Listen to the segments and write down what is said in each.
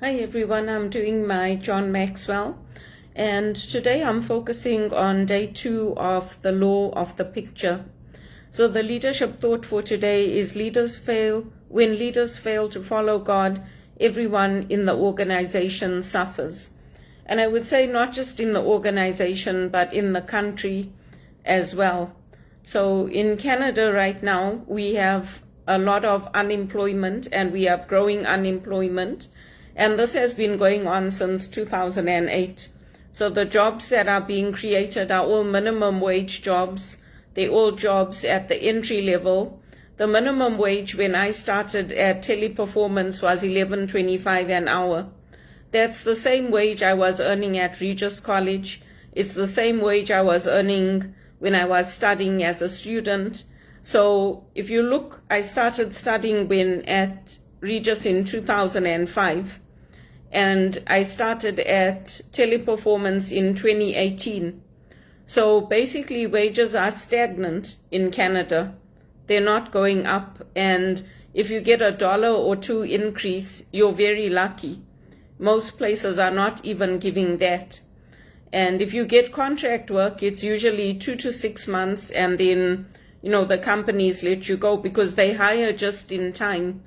Hi everyone, I'm doing my John Maxwell, and today I'm focusing on day 2 of the law of the picture. So the leadership thought for today is when leaders fail to follow God, everyone in the organization suffers. And I would say not just in the organization, but in the country as well. So in Canada right now, we have a lot of unemployment and we have growing unemployment. And this has been going on since 2008. So the jobs that are being created are all minimum wage jobs. They're all jobs at the entry level. The minimum wage when I started at Teleperformance was $11.25 an hour. That's the same wage I was earning at Regis College. It's the same wage I was earning when I was studying as a student. So if you look, I started studying at Regis in 2005. And I started at Teleperformance in 2018. So basically wages are stagnant in Canada. They're not going up, and if you get $1 or $2 increase, you're very lucky. Most places are not even giving that. And if you get contract work, it's usually 2 to 6 months, and then the companies let you go because they hire just in time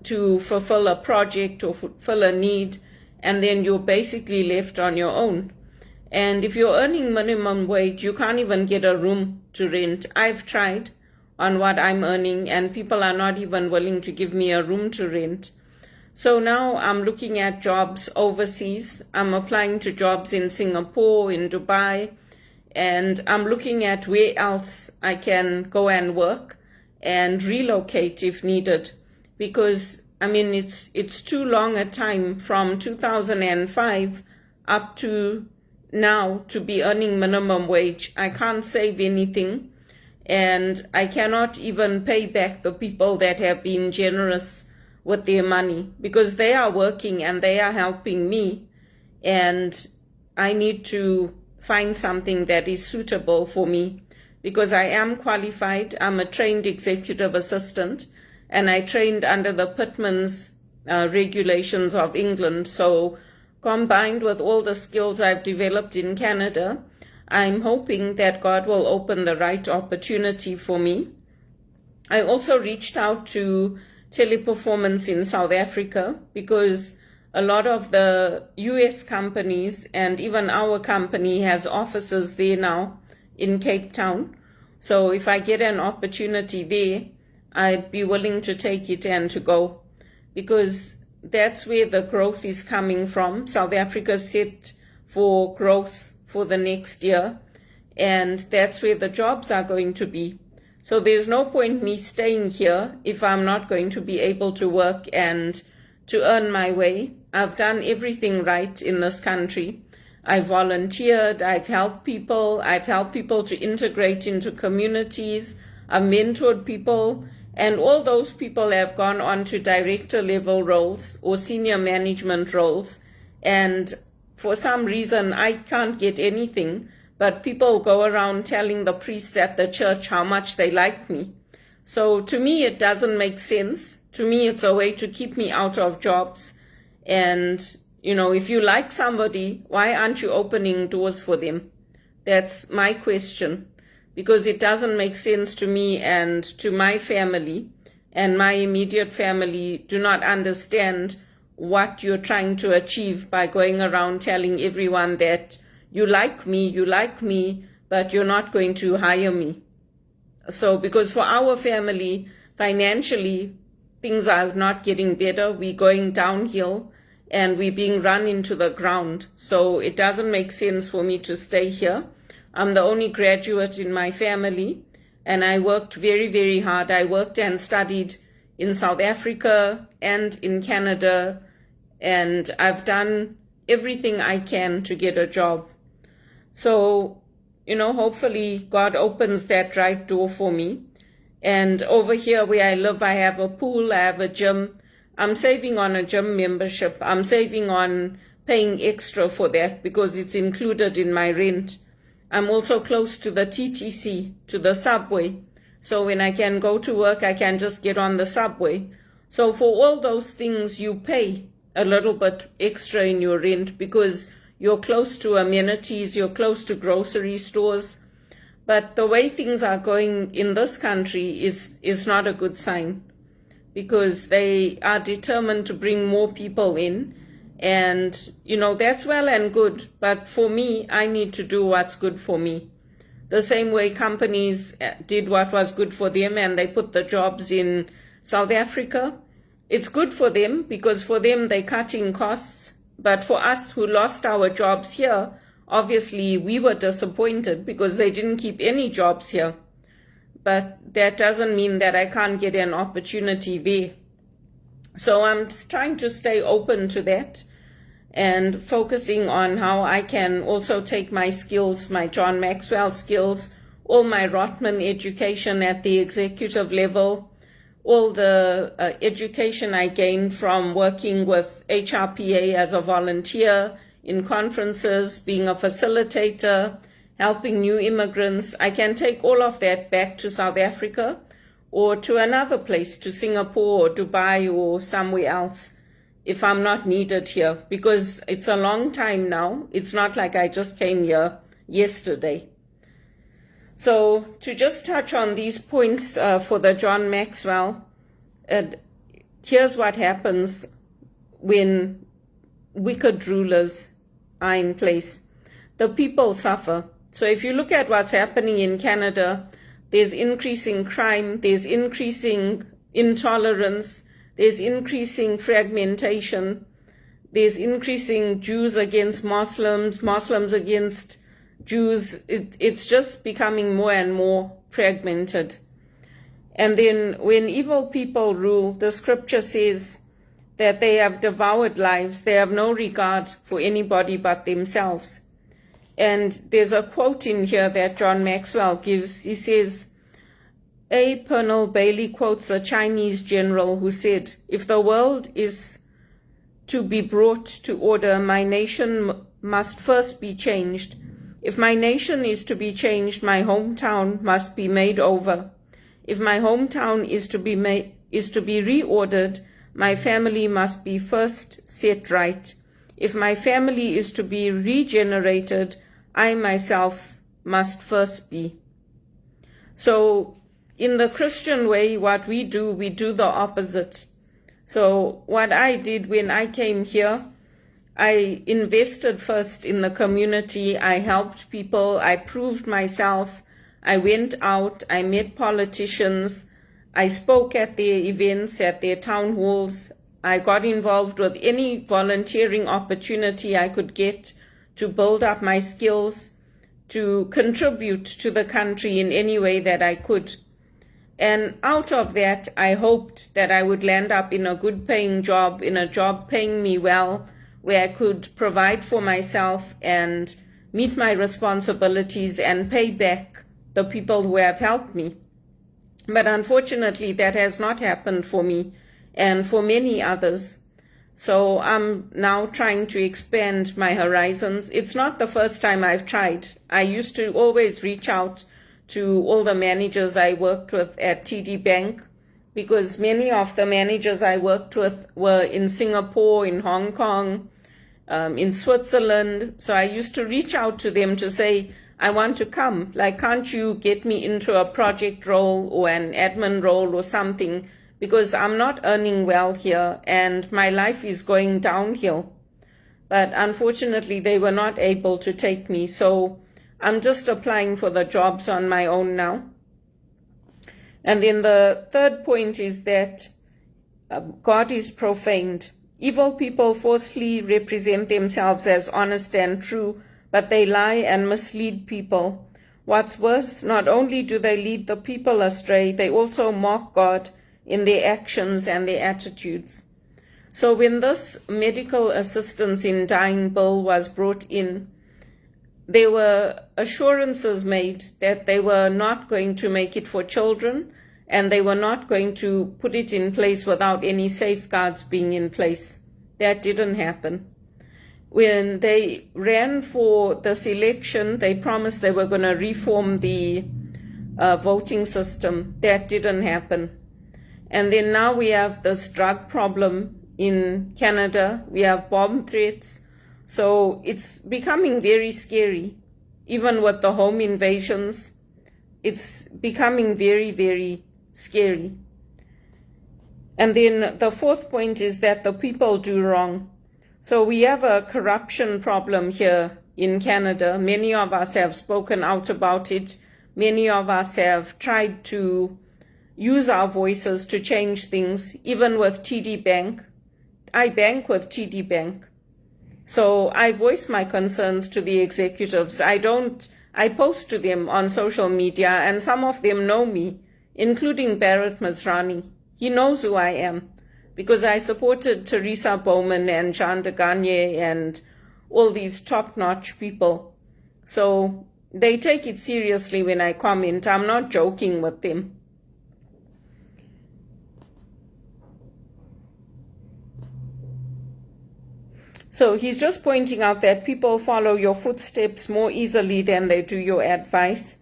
to fulfill a project or fulfill a need, and then you're basically left on your own. And if you're earning minimum wage, you can't even get a room to rent. I've tried on what I'm earning, and people are not even willing to give me a room to rent. So now I'm looking at jobs overseas. I'm applying to jobs in Singapore, in Dubai, and I'm looking at where else I can go and work and relocate if needed. Because it's too long a time from 2005 up to now to be earning minimum wage. I can't save anything, and I cannot even pay back the people that have been generous with their money because they are working and they are helping me, and I need to find something that is suitable for me because I am qualified. I'm a trained executive assistant, and I trained under the Pitman's regulations of England. So combined with all the skills I've developed in Canada, I'm hoping that God will open the right opportunity for me. I also reached out to Teleperformance in South Africa because a lot of the US companies and even our company has offices there now in Cape Town. So if I get an opportunity there, I'd be willing to take it and to go because that's where the growth is coming from. South Africa's set for growth for the next year, and that's where the jobs are going to be. So there's no point me staying here if I'm not going to be able to work and to earn my way. I've done everything right in this country. I've volunteered, I've helped people to integrate into communities, I've mentored people, and all those people have gone on to director level roles or senior management roles. And for some reason, I can't get anything, but people go around telling the priests at the church how much they like me. So to me, it doesn't make sense. To me, it's a way to keep me out of jobs. And, if you like somebody, why aren't you opening doors for them? That's my question. Because it doesn't make sense to me and to my family, and my immediate family do not understand what you're trying to achieve by going around telling everyone that you like me, but you're not going to hire me. So because for our family, financially, things are not getting better. We're going downhill and we're being run into the ground. So it doesn't make sense for me to stay here. I'm the only graduate in my family, and I worked very, very hard. I worked and studied in South Africa and in Canada, and I've done everything I can to get a job. So, hopefully God opens that right door for me. And over here where I live, I have a pool, I have a gym. I'm saving on a gym membership. I'm saving on paying extra for that because it's included in my rent. I'm also close to the TTC, to the subway. So when I can go to work, I can just get on the subway. So for all those things, you pay a little bit extra in your rent because you're close to amenities, you're close to grocery stores. But the way things are going in this country is not a good sign, because they are determined to bring more people in. And, that's well and good. But for me, I need to do what's good for me. The same way companies did what was good for them and they put the jobs in South Africa. It's good for them because for them they're cutting costs. But for us who lost our jobs here, obviously we were disappointed because they didn't keep any jobs here. But that doesn't mean that I can't get an opportunity there. So I'm trying to stay open to that and focusing on how I can also take my skills, my John Maxwell skills, all my Rotman education at the executive level, all the education I gained from working with HRPA as a volunteer in conferences, being a facilitator, helping new immigrants. I can take all of that back to South Africa or to another place, to Singapore or Dubai or somewhere else, if I'm not needed here, because it's a long time now. It's not like I just came here yesterday. So to just touch on these points for the John Maxwell, here's what happens when wicked rulers are in place. The people suffer. So if you look at what's happening in Canada, there's increasing crime, there's increasing intolerance, there's increasing fragmentation, there's increasing Jews against Muslims, Muslims against Jews. It's just becoming more and more fragmented. And then when evil people rule, the scripture says that they have devoured lives. They have no regard for anybody but themselves. And there's a quote in here that John Maxwell gives. He says, A. Pernell Bailey quotes a Chinese general who said, "If the world is to be brought to order, my nation must first be changed. If my nation is to be changed, my hometown must be made over. If my hometown is to be reordered, my family must be first set right. If my family is to be regenerated, I myself must first be." So in the Christian way, what we do the opposite. So what I did when I came here, I invested first in the community. I helped people. I proved myself. I went out. I met politicians. I spoke at their events, at their town halls. I got involved with any volunteering opportunity I could get to build up my skills, to contribute to the country in any way that I could. And out of that, I hoped that I would land up in a good paying job, in a job paying me well, where I could provide for myself and meet my responsibilities and pay back the people who have helped me. But unfortunately, that has not happened for me and for many others. So I'm now trying to expand my horizons. It's not the first time I've tried. I used to always reach out to all the managers I worked with at TD Bank, because many of the managers I worked with were in Singapore, in Hong Kong, in Switzerland. So I used to reach out to them to say, I want to come. Like, can't you get me into a project role or an admin role or something? Because I'm not earning well here and my life is going downhill. But unfortunately, they were not able to take me. So I'm just applying for the jobs on my own now. And then the third point is that God is profaned. Evil people falsely represent themselves as honest and true, but they lie and mislead people. What's worse, not only do they lead the people astray, they also mock God in their actions and their attitudes. So when this medical assistance in dying bill was brought in, there were assurances made that they were not going to make it for children and they were not going to put it in place without any safeguards being in place. That didn't happen. When they ran for this election, they promised they were going to reform the voting system. That didn't happen. And then now we have this drug problem in Canada. We have bomb threats. So it's becoming very scary. Even with the home invasions, it's becoming very, very scary. And then the fourth point is that the people do wrong. So we have a corruption problem here in Canada. Many of us have spoken out about it. Many of us have tried to use our voices to change things, even with TD Bank. I bank with TD Bank. So I voice my concerns to the executives. I post to them on social media, and some of them know me, including Bharat Masrani. He knows who I am because I supported Teresa Bowman and Jean de Gagne and all these top-notch people. So they take it seriously when I comment. I'm not joking with them. So he's just pointing out that people follow your footsteps more easily than they do your advice.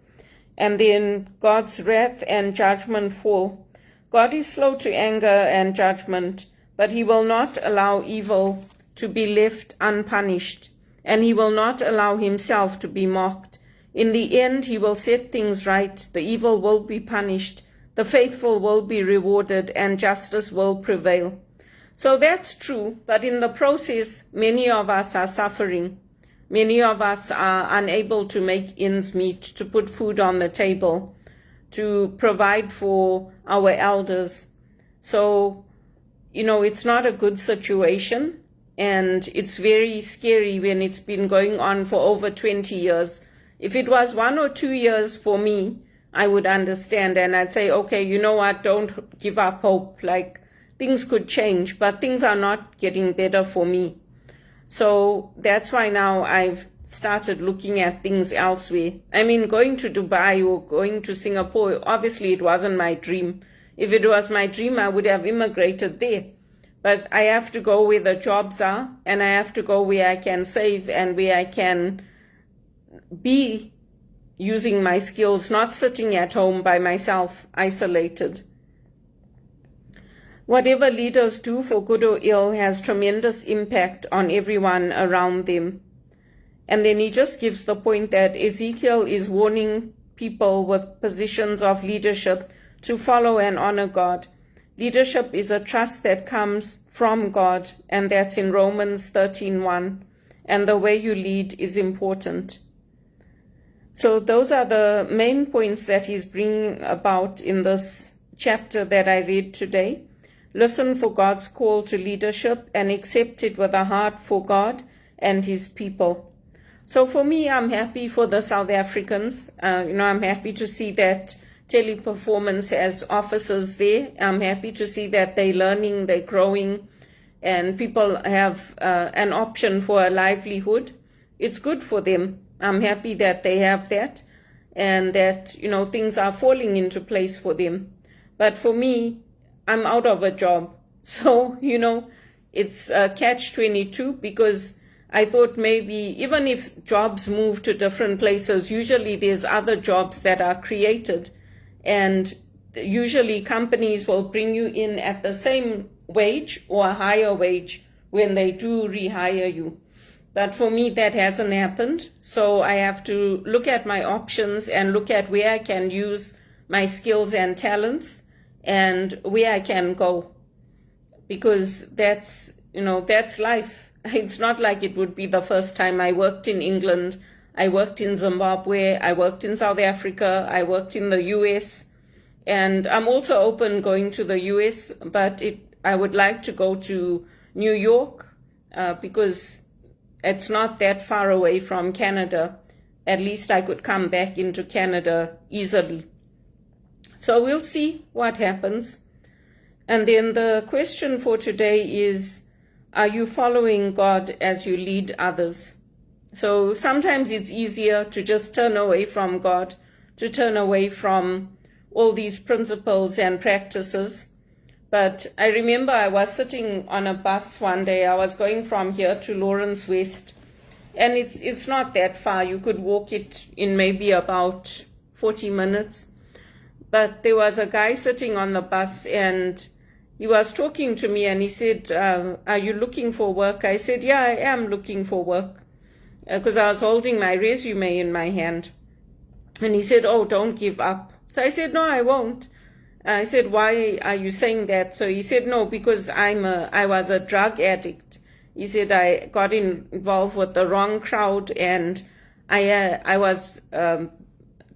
And then God's wrath and judgment fall. God is slow to anger and judgment, but he will not allow evil to be left unpunished, and he will not allow himself to be mocked. In the end, he will set things right. The evil will be punished. The faithful will be rewarded, and justice will prevail. So that's true, but in the process, many of us are suffering. Many of us are unable to make ends meet, to put food on the table, to provide for our elders. So, it's not a good situation, and it's very scary when it's been going on for over 20 years. If it was 1 or 2 years for me, I would understand, and I'd say, okay, you know what, don't give up hope. Like, things could change, but things are not getting better for me. So that's why now I've started looking at things elsewhere. I mean, going to Dubai or going to Singapore, obviously it wasn't my dream. If it was my dream, I would have immigrated there. But I have to go where the jobs are, and I have to go where I can save and where I can be using my skills, not sitting at home by myself, isolated. Whatever leaders do for good or ill has tremendous impact on everyone around them. And then he just gives the point that Ezekiel is warning people with positions of leadership to follow and honor God. Leadership is a trust that comes from God, and that's in Romans 13:1. And the way you lead is important. So those are the main points that he's bringing about in this chapter that I read today. Listen for God's call to leadership and accept it with a heart for God and his people. So for me, I'm happy for the South Africans. I'm happy to see that Teleperformance has offices there. I'm happy to see that they're learning, they're growing, and people have an option for a livelihood. It's good for them. I'm happy that they have that and that, things are falling into place for them. But for me, I'm out of a job. So, it's a catch-22 because I thought maybe even if jobs move to different places, usually there's other jobs that are created. And usually companies will bring you in at the same wage or a higher wage when they do rehire you. But for me, that hasn't happened. So I have to look at my options and look at where I can use my skills and talents and where I can go, because that's life. It's not like it would be the first time. I worked in England, I worked in Zimbabwe, I worked in South Africa, I worked in the US, and I'm also open going to the US, but I would like to go to New York because it's not that far away from Canada. At least I could come back into Canada easily. So we'll see what happens. And then the question for today is, are you following God as you lead others? So sometimes it's easier to just turn away from God, to turn away from all these principles and practices. But I remember I was sitting on a bus one day. I was going from here to Lawrence West, and it's not that far. You could walk it in maybe about 40 minutes. But there was a guy sitting on the bus, and he was talking to me and he said, are you looking for work? I said, yeah, I am looking for work, because I was holding my resume in my hand. And he said, oh, don't give up. So I said, no, I won't. I said, why are you saying that? So he said, no, because I was a drug addict. He said, I got involved with the wrong crowd, and I was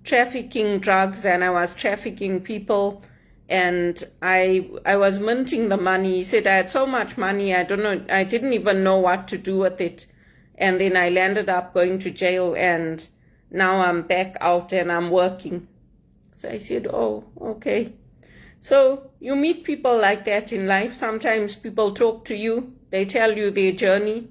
trafficking drugs, and I was trafficking people, and I was minting the money. He said, I had so much money, I don't know, I didn't even know what to do with it. And then I landed up going to jail, and now I'm back out and I'm working. So I said, oh, okay. So you meet people like that in life. Sometimes people talk to you, they tell you their journey.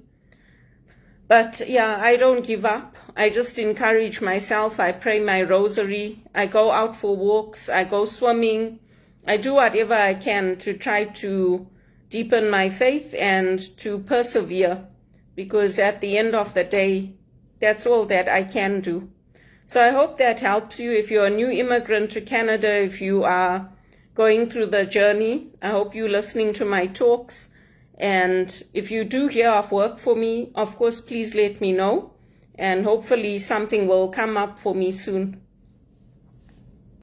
But yeah, I don't give up. I just encourage myself. I pray my rosary. I go out for walks. I go swimming. I do whatever I can to try to deepen my faith and to persevere, because at the end of the day, that's all that I can do. So I hope that helps you. If you're a new immigrant to Canada, if you are going through the journey, I hope you're listening to my talks. And if you do hear of work for me, of course, please let me know. And hopefully something will come up for me soon.